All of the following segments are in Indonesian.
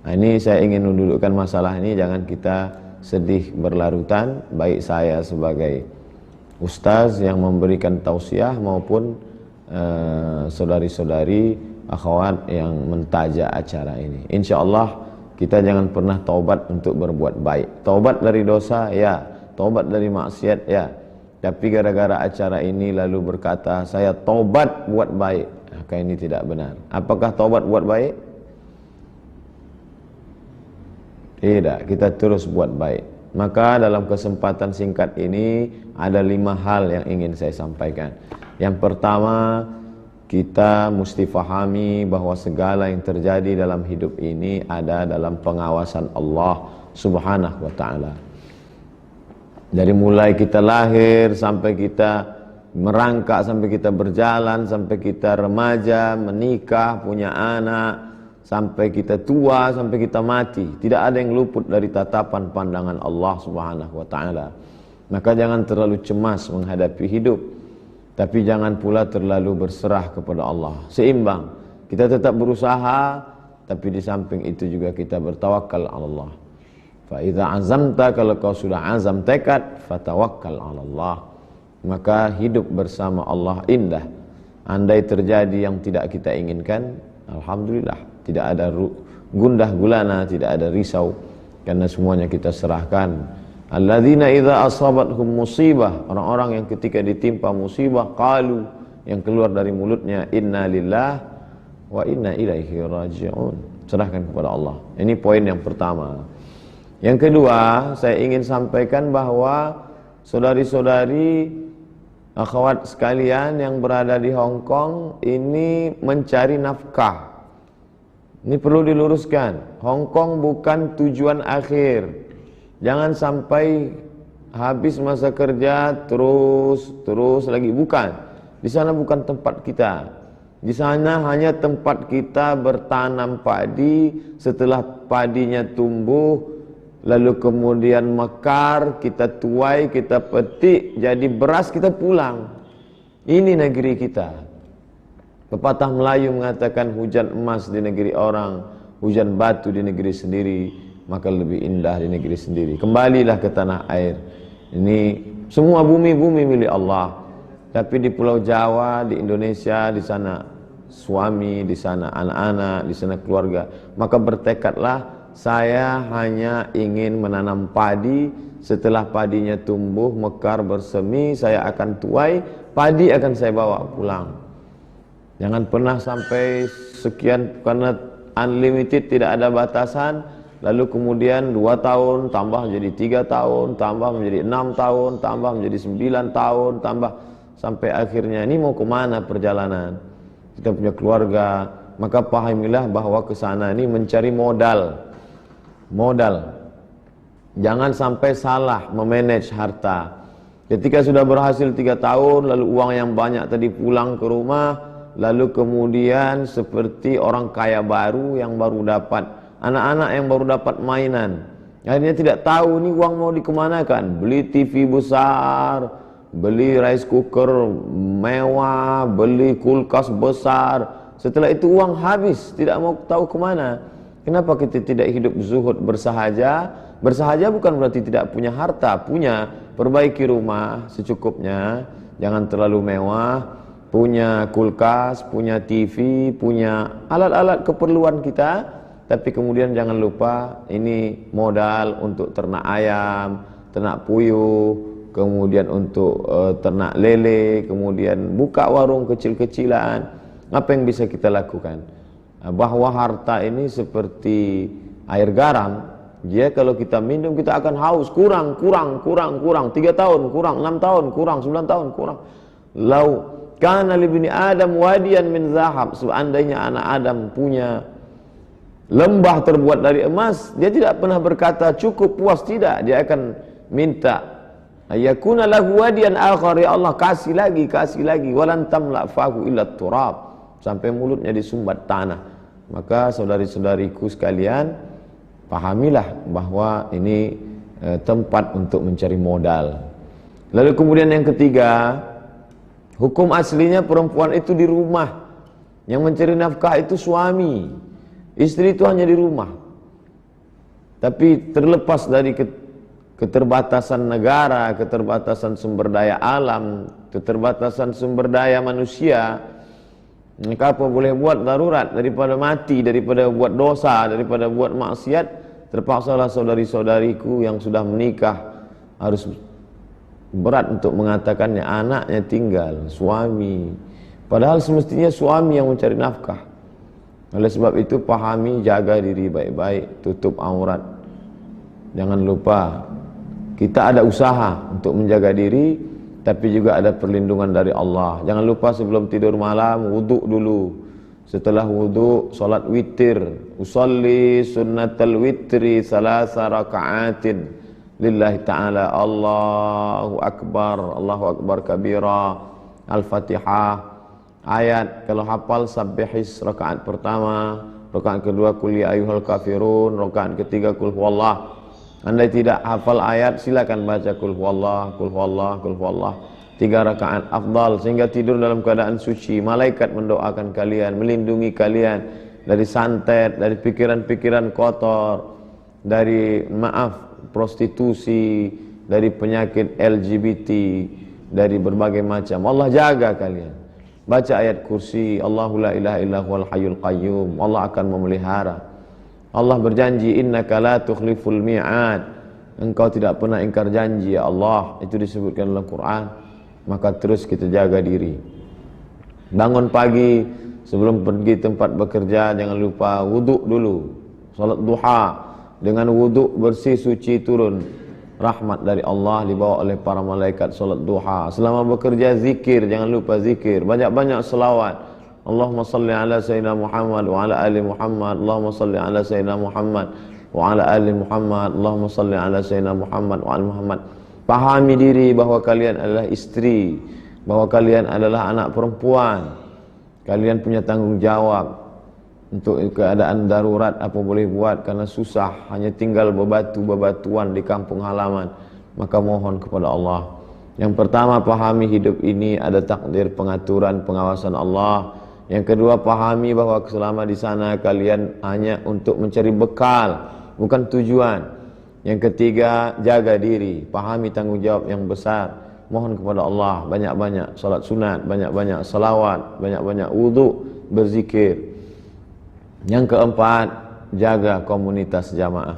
Nah, ini saya ingin mendudukkan masalah ini, jangan kita sedih berlarutan, baik saya sebagai ustaz yang memberikan tausiah maupun saudari-saudari akhwat yang mentaja acara ini. Insyaallah kita jangan pernah taubat untuk berbuat baik. Taubat dari dosa ya, taubat dari maksiat ya. Tapi gara-gara acara ini lalu berkata saya taubat buat baik, maka ini tidak benar. Apakah taubat buat baik? Tidak, kita terus buat baik. Maka dalam kesempatan singkat ini ada 5 hal yang ingin saya sampaikan. Yang pertama, kita mesti fahami bahwa segala yang terjadi dalam hidup ini ada dalam pengawasan Allah Subhanahu wa ta'ala. Dari mulai kita lahir sampai kita merangkak, sampai kita berjalan, sampai kita remaja, menikah, punya anak, sampai kita tua, sampai kita mati, tidak ada yang luput dari tatapan pandangan Allah Subhanahu wa ta'ala. Maka jangan terlalu cemas menghadapi hidup, tapi jangan pula terlalu berserah kepada Allah. Seimbang, kita tetap berusaha, tapi di samping itu juga kita bertawakal ala Allah. Fa idza azamta, kalau kau sudah azam tekad, fatawakkal ala Allah. Maka hidup bersama Allah indah. Andai terjadi yang tidak kita inginkan, alhamdulillah, tidak ada gundah gulana, tidak ada risau, karena semuanya kita serahkan. Alladzina idza asabathum musibah, orang-orang yang ketika ditimpa musibah qalu, yang keluar dari mulutnya inna lillah wa inna ilaihi raji'un, serahkan kepada Allah. Ini poin yang pertama. Yang kedua, saya ingin sampaikan bahwa saudari-saudari akhwat sekalian yang berada di Hong Kong ini mencari nafkah. Ini perlu diluruskan. Hong Kong bukan tujuan akhir. Jangan sampai habis masa kerja terus lagi, bukan. Di sana bukan tempat kita. Di sana hanya tempat kita bertanam padi. Setelah padinya tumbuh, lalu kemudian mekar, kita tuai, kita petik, jadi beras, kita pulang. Ini negeri kita. Pepatah Melayu mengatakan hujan emas di negeri orang, hujan batu di negeri sendiri, maka lebih indah di negeri sendiri. Kembalilah ke tanah air. Ini semua bumi milik Allah. Tapi di Pulau Jawa, di Indonesia, di sana suami, di sana anak-anak, di sana keluarga. Maka bertekadlah, saya hanya ingin menanam padi. Setelah padinya tumbuh, mekar, bersemi, saya akan tuai, padi akan saya bawa pulang. Jangan pernah sampai sekian, karena unlimited, tidak ada batasan. Lalu kemudian 2 tahun tambah menjadi 3 tahun, tambah menjadi 6 tahun, tambah menjadi 9 tahun, tambah sampai akhirnya ini mau kemana perjalanan? Kita punya keluarga. Maka pahamilah bahwa ke sana ini mencari modal. Jangan sampai salah memanage harta. Ketika sudah berhasil 3 tahun, lalu uang yang banyak tadi pulang ke rumah, lalu kemudian seperti orang kaya baru yang baru dapat, anak-anak yang baru dapat mainan, akhirnya tidak tahu ini uang mau dikemanakan. Beli TV besar, beli rice cooker mewah, beli kulkas besar. Setelah itu uang habis, tidak mau tahu kemana. Kenapa kita tidak hidup zuhud, bersahaja? Bersahaja bukan berarti tidak punya harta, punya. Perbaiki rumah secukupnya, jangan terlalu mewah. Punya kulkas, punya TV, punya alat-alat keperluan kita, tapi kemudian jangan lupa ini modal untuk ternak ayam, ternak puyuh, kemudian untuk ternak lele, kemudian buka warung kecil-kecilan. Apa yang bisa kita lakukan? Bahwa harta ini seperti air garam, dia kalau kita minum kita akan haus, kurang, 3 tahun, kurang 6 tahun, kurang 9 tahun, kurang. Kana libni Adam wadiyan min zahab, seandainya anak Adam punya lembah terbuat dari emas, dia tidak pernah berkata cukup, puas, tidak. Dia akan minta ayakuna lahu wadiyan akhar, ya Allah kasih lagi, walan tamla fahu illa turab, sampai mulutnya disumbat tanah. Maka saudari-saudariku sekalian, pahamilah bahwa ini tempat untuk mencari modal. Lalu kemudian yang ketiga, hukum aslinya perempuan itu di rumah. Yang mencari nafkah itu suami. Istri itu hanya di rumah. Tapi terlepas dari keterbatasan negara, keterbatasan sumber daya alam, keterbatasan sumber daya manusia, maka apa boleh buat darurat daripada mati, daripada buat dosa, daripada buat maksiat, terpaksalah saudari-saudariku yang sudah menikah harus berat untuk mengatakannya, anaknya tinggal, suami. Padahal semestinya suami yang mencari nafkah. Oleh sebab itu pahami, jaga diri baik-baik, tutup aurat. Jangan lupa kita ada usaha untuk menjaga diri, tapi juga ada perlindungan dari Allah. Jangan lupa sebelum tidur malam wuduk dulu. Setelah wuduk salat witir. Usalli sunnatal witri salasa raka'atin lillahi ta'ala. Allahu akbar kabira. Al-Fatihah. Ayat kalau hafal sabbihis rakaat pertama, rakaat kedua qul ya ayyuhal kafirun, rakaat ketiga qul huwallah. Andai tidak hafal ayat, silakan baca qul huwallah, qul huwallah, qul huwallah. 3 rakaat afdal sehingga tidur dalam keadaan suci. Malaikat mendoakan kalian, melindungi kalian dari santet, dari pikiran-pikiran kotor, dari prostitusi, dari penyakit LGBT, dari berbagai macam. Allah jaga kalian. Baca ayat kursi, Allahu la ilaha illa huwal hayyul qayyum. Allah akan memelihara. Allah berjanji, innaka la tukhliful mi'ad. Engkau tidak pernah ingkar janji ya Allah. Itu disebutkan dalam Quran. Maka terus kita jaga diri. Bangun pagi sebelum pergi tempat bekerja, jangan lupa wuduk dulu. Salat duha dengan wuduk bersih suci turun rahmat dari Allah, dibawa oleh para malaikat. Salat duha. Selama bekerja zikir, jangan lupa zikir. Banyak-banyak selawat. Allahumma salli ala sayyidina Muhammad wa ala ali Muhammad. Allahumma salli ala sayyidina Muhammad wa ala ali Muhammad. Allahumma salli ala sayyidina Muhammad wa ala Muhammad. Pahami diri bahwa kalian adalah istri, bahwa kalian adalah anak perempuan. Kalian punya tanggung jawab untuk keadaan darurat. Apa boleh buat karena susah, hanya tinggal bebatuan di kampung halaman. Maka mohon kepada Allah. Yang pertama, pahami hidup ini ada takdir, pengaturan, pengawasan Allah. Yang kedua, pahami bahwa selama di sana kalian hanya untuk mencari bekal, bukan tujuan. Yang ketiga, jaga diri, pahami tanggung jawab yang besar. Mohon kepada Allah, banyak-banyak salat sunat, banyak-banyak salawat, banyak-banyak wudu, berzikir. Yang keempat, jaga komunitas jamaah.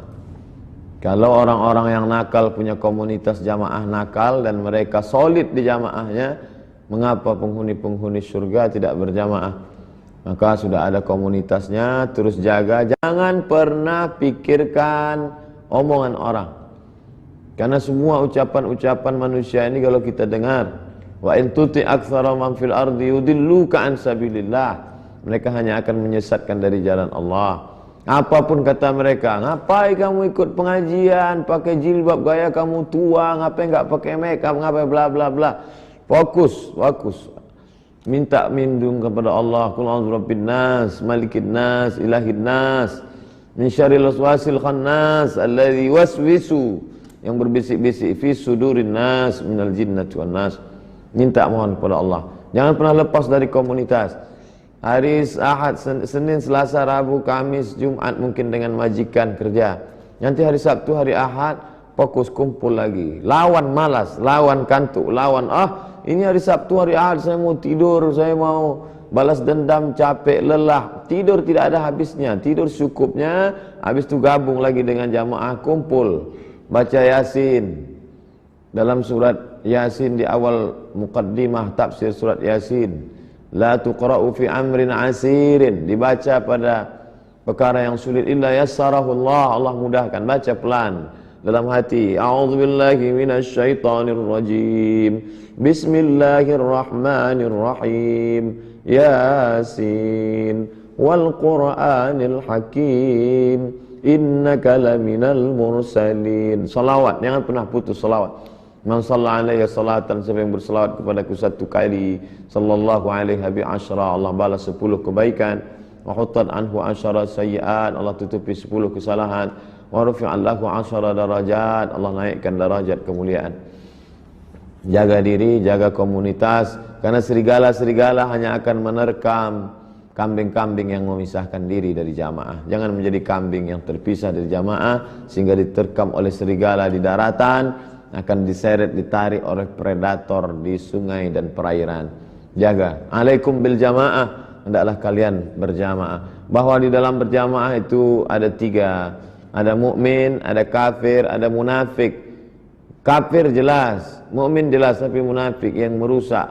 Kalau orang-orang yang nakal punya komunitas jamaah nakal dan mereka solid di jamaahnya, mengapa penghuni-penghuni surga tidak berjamaah? Maka sudah ada komunitasnya, terus jaga. Jangan pernah pikirkan omongan orang. Karena semua ucapan-ucapan manusia ini kalau kita dengar, wa in tuti aktsara man fil ardi yudilluka an sabilillah, mereka hanya akan menyesatkan dari jalan Allah. Apapun kata mereka, ngapain kamu ikut pengajian, pakai jilbab, gaya kamu tua, ngapain enggak pakai makeup, ngapain bla bla bla. Fokus. Minta lindung kepada Allah. Qul a'udzu birabbin nas, malikin nas, ilahin nas, min syarril waswasil khannas alladzi waswisu, yang berbisik-bisik fi sudurin nas minal jinnati wan nas. Minta mohon kepada Allah. Jangan pernah lepas dari komunitas. Hari Ahad, Senin, Selasa, Rabu, Kamis, Jumat mungkin dengan majikan kerja. Nanti hari Sabtu, hari Ahad fokus kumpul lagi. Lawan malas, lawan kantuk, lawan ini hari Sabtu, hari Ahad saya mau tidur, saya mau balas dendam, capek, lelah. Tidur tidak ada habisnya. Tidur cukupnya, habis itu gabung lagi dengan jamaah, kumpul. Baca Yasin. Dalam surat Yasin di awal muqaddimah tafsir surat Yasin, la tuqra'u fi amrin asirin, dibaca pada perkara yang sulit illa yassarahu Allah, Allah mudahkan. Baca pelan dalam hati. A'udzubillahi minasyaitonir rajim. Bismillahirrahmanirrahim. Yasin wal Qur'anil Hakim. Innaka laminal mursalin. Salawat, jangan pernah putus salawat. Man shalla alaihi salatan, siapa yang berselawat kepadaku 1 kali, sallallahu alaihi bi asyra, Allah balas 10 kebaikan. Wa huttat anhu asyara sayyi'at, Allah tutupi 10 kesalahan. Wa rufi'a lahu asyara darajat, Allah naikkan darajat kemuliaan. Jaga diri, jaga komunitas, karena serigala-serigala hanya akan menerkam kambing-kambing yang memisahkan diri dari jamaah. Jangan menjadi kambing yang terpisah dari jamaah sehingga diterkam oleh serigala di daratan, akan diseret, ditarik oleh predator di sungai dan perairan. Jaga. Alaikum bil jamaah. Hendaklah kalian berjamaah. Bahwa di dalam berjamaah itu ada 3. Ada mukmin, ada kafir, ada munafik. Kafir jelas, mukmin jelas, tapi munafik yang merusak,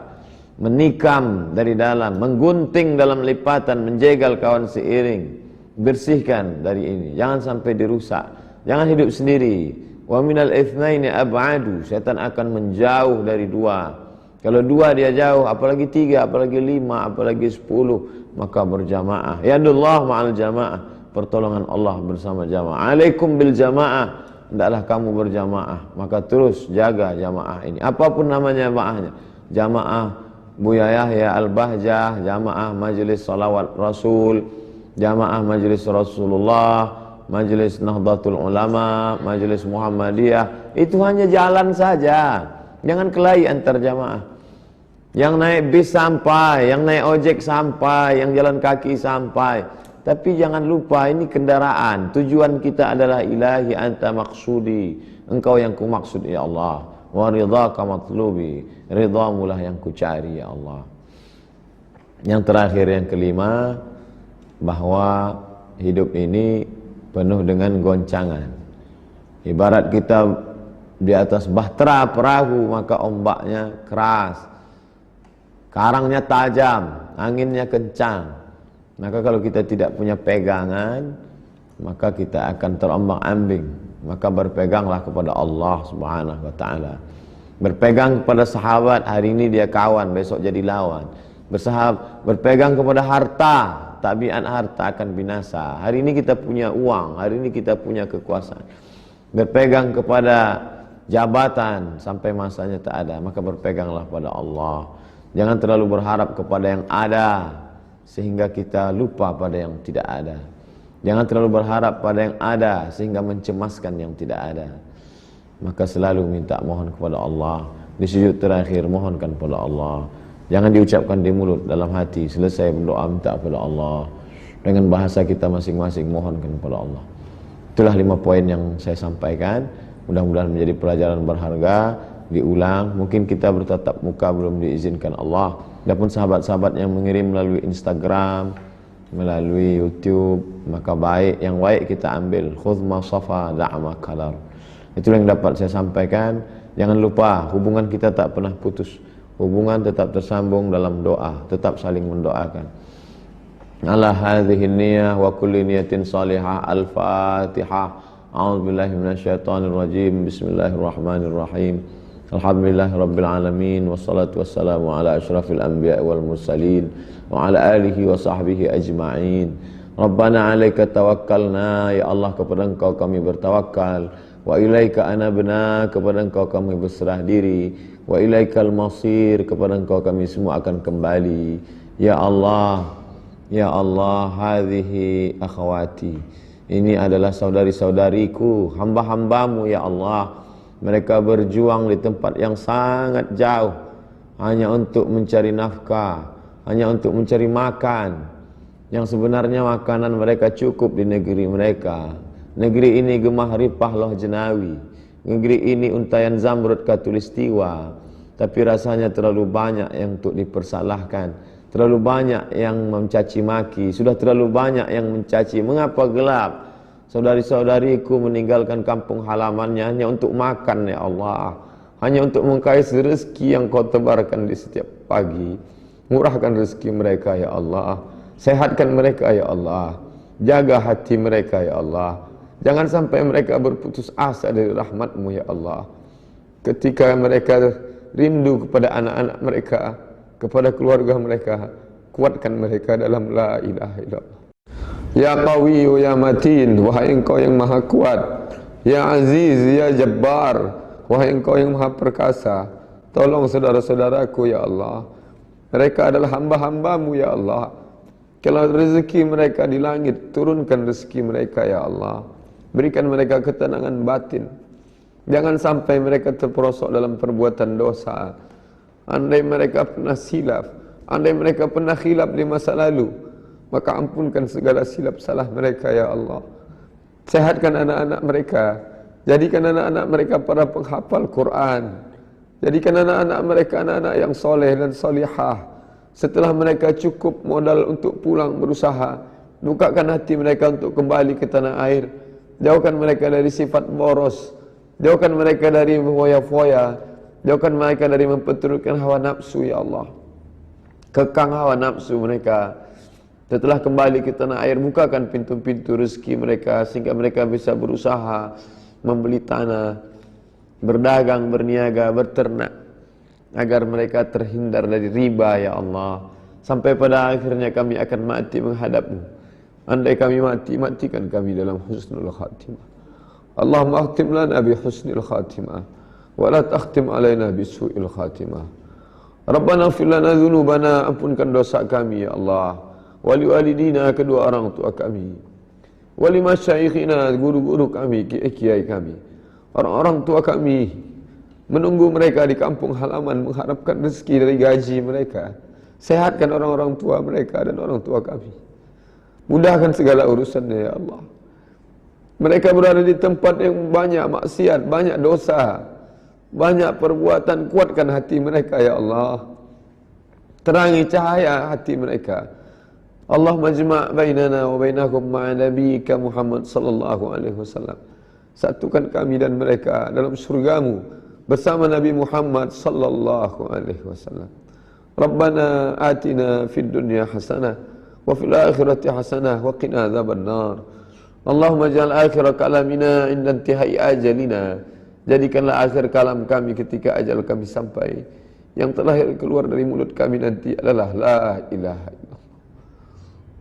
menikam dari dalam, menggunting dalam lipatan, menjegal kawan seiring. Bersihkan dari ini, jangan sampai dirusak. Jangan hidup sendiri. Wa minal itsnaini ab'adu, setan akan menjauh dari 2. Kalau 2 dia jauh, apalagi 3, apalagi 5, apalagi 10, maka berjamaah. Yadullah ma'al jamaah, pertolongan Allah bersama jamaah. Alaikum bil jamaah, hendaklah kamu berjamaah. Maka terus jaga jamaah ini, apapun namanya jamaahnya. Jamaah Buya Yahya Al-Bahjah, jamaah majelis salawat Rasul, jamaah majelis Rasulullah, majelis Nahdlatul Ulama, majelis Muhammadiyah. Itu hanya jalan saja, jangan kelahi antar jamaah. Yang naik bis sampai, yang naik ojek sampai, yang jalan kaki sampai. Tapi jangan lupa ini kendaraan. Tujuan kita adalah ilahi anta maksudi, engkau yang ku maksud ya Allah. Wa ridhaka matlubi, ridhamulah yang ku cari ya Allah. Yang terakhir, yang kelima, bahwa hidup ini penuh dengan goncangan. Ibarat kita di atas bahtera perahu, maka ombaknya keras, karangnya tajam, anginnya kencang. Maka kalau kita tidak punya pegangan, maka kita akan terombang-ambing. Maka berpeganglah kepada Allah Subhanahu wa ta'ala. Berpegang kepada sahabat, hari ini dia kawan, besok jadi lawan. Berpegang kepada harta, tabiat harta akan binasa. Hari ini kita punya uang, hari ini kita punya kekuasaan. Berpegang kepada jabatan sampai masanya tak ada, maka berpeganglah pada Allah. Jangan terlalu berharap kepada yang ada sehingga kita lupa pada yang tidak ada. Jangan terlalu berharap pada yang ada sehingga mencemaskan yang tidak ada. Maka selalu minta, mohon kepada Allah. Di sujud terakhir mohonkan kepada Allah. Jangan diucapkan di mulut, dalam hati. Selesai berdoa minta kepada Allah. Dengan bahasa kita masing-masing mohonkan kepada Allah. Itulah 5 poin yang saya sampaikan. Mudah-mudahan menjadi pelajaran berharga. Diulang, mungkin kita bertatap muka belum diizinkan Allah. Adapun sahabat-sahabat yang mengirim melalui Instagram, melalui YouTube, maka baik, yang baik kita ambil. Khudh ma safa da'ma kalar. Itulah yang dapat saya sampaikan. Jangan lupa, hubungan kita tak pernah putus. Hubungan tetap tersambung dalam doa, tetap saling mendoakan. Ala hadhihi niyyah wa kulli niyatin salihah. Al-Fatihah. A'udzubillahi minasyaitonir rajim. Bismillahirrahmanirrahim. Alhamdulillahi rabbil alamin, wassalatu wassalamu ala asyrafil anbiya wal mursalin wa ala alihi wa sahbihi ajma'in. Rabbana 'alaika tawakkalna, ya Allah kepada Engkau kami bertawakal. Wa ilaika anabna, kepada Engkau kami berserah diri. Wa ilaikal masir, kepada Engkau kami semua akan kembali. Ya Allah, ya Allah, hadhihi akhawati, ini adalah saudari-saudariku, hamba-hambamu ya Allah. Mereka berjuang di tempat yang sangat jauh hanya untuk mencari nafkah, hanya untuk mencari makan, yang sebenarnya makanan mereka cukup di negeri mereka. Negeri ini gemah ripah loh jenawi, negeri ini untayan zamrud katulistiwa, tapi rasanya terlalu banyak yang untuk dipersalahkan, terlalu banyak yang mencaci maki, sudah terlalu banyak yang mencaci. Mengapa gelap? Saudari-saudariku meninggalkan kampung halamannya hanya untuk makan ya Allah, hanya untuk mengkais rezeki yang kau tebarkan di setiap pagi. Murahkan rezeki mereka ya Allah, sehatkan mereka ya Allah, jaga hati mereka ya Allah. Jangan sampai mereka berputus asa dari rahmat-Mu ya Allah. Ketika mereka rindu kepada anak-anak mereka, kepada keluarga mereka, kuatkan mereka dalam la ilaha illallah. Ya Qawiyu ya Matin, wahai Engkau yang maha kuat. Ya Aziz ya Jabbar, wahai Engkau yang maha perkasa. Tolong saudara-saudaraku ya Allah. Mereka adalah hamba-hamba-Mu ya Allah. Kalau rezeki mereka di langit, turunkan rezeki mereka ya Allah. Berikan mereka ketenangan batin. Jangan sampai mereka terperosok dalam perbuatan dosa. Andai mereka pernah silaf, andai mereka pernah khilaf di masa lalu, maka ampunkan segala silap salah mereka ya Allah. Sehatkan anak-anak mereka, jadikan anak-anak mereka para penghafal Quran, jadikan anak-anak mereka anak-anak yang soleh dan solihah. Setelah mereka cukup modal untuk pulang berusaha, bukakan hati mereka untuk kembali ke tanah air. Jauhkan mereka dari sifat boros, jauhkan mereka dari foya-foya, jauhkan mereka dari memperturutkan hawa nafsu ya Allah. Kekang hawa nafsu mereka. Setelah kembali ke tanah air, bukakan pintu-pintu rezeki mereka sehingga mereka bisa berusaha, membeli tanah, berdagang, berniaga, berternak, agar mereka terhindar dari riba ya Allah. Sampai pada akhirnya kami akan mati menghadapmu. Andai kami mati, matikan kami dalam husnul khatimah. Allahumma akhtim lana bi husnil khatimah, wa la takhtim alaina bi su'il khatimah. Rabbana ighfir lana dzunubana, ampunkan dosa kami ya Allah. Wali walidina, kedua orang tua kami. Wali masyaikhina, guru-guru kami, kiai kami. Orang-orang tua kami menunggu mereka di kampung halaman mengharapkan rezeki dari gaji mereka. Sehatkan orang-orang tua mereka dan orang tua kami. Mudahkan segala urusannya ya Allah. Mereka berada di tempat yang banyak maksiat, banyak dosa, banyak perbuatan. Kuatkan hati mereka ya Allah. Terangi cahaya hati mereka. Allahumma jma' bainana wa bainakum ma'a nabiyyika Muhammad sallallahu alaihi wasallam. Satukan kami dan mereka dalam surgamu bersama Nabi Muhammad sallallahu alaihi wasallam. Rabbana atina fid dunya hasanah wa fil akhirati hasanah wa qina adzabannar. Allahumma ja'al akhir kalamina inda intihai ajalina. Jadikanlah akhir kalam kami ketika ajal kami sampai. Yang terakhir keluar dari mulut kami nanti adalah la ilaha illallah.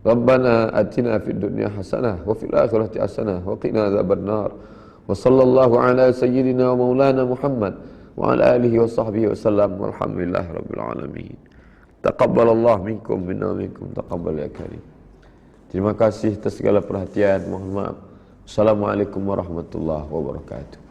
Rabbana atina fid dunya hasanah wa fil akhirati hasanah wa qina adzabannar. Wa sallallahu ala sayyidina wa maulana Muhammad wa ala alihi wa sahbihi wa sallam walhamdulillahi rabbil alamin. Taqabbalallahu minkum minna minkum taqabbal ya karim. Terima kasih atas segala perhatian. Mohon maaf. Assalamualaikum warahmatullahi wabarakatuh.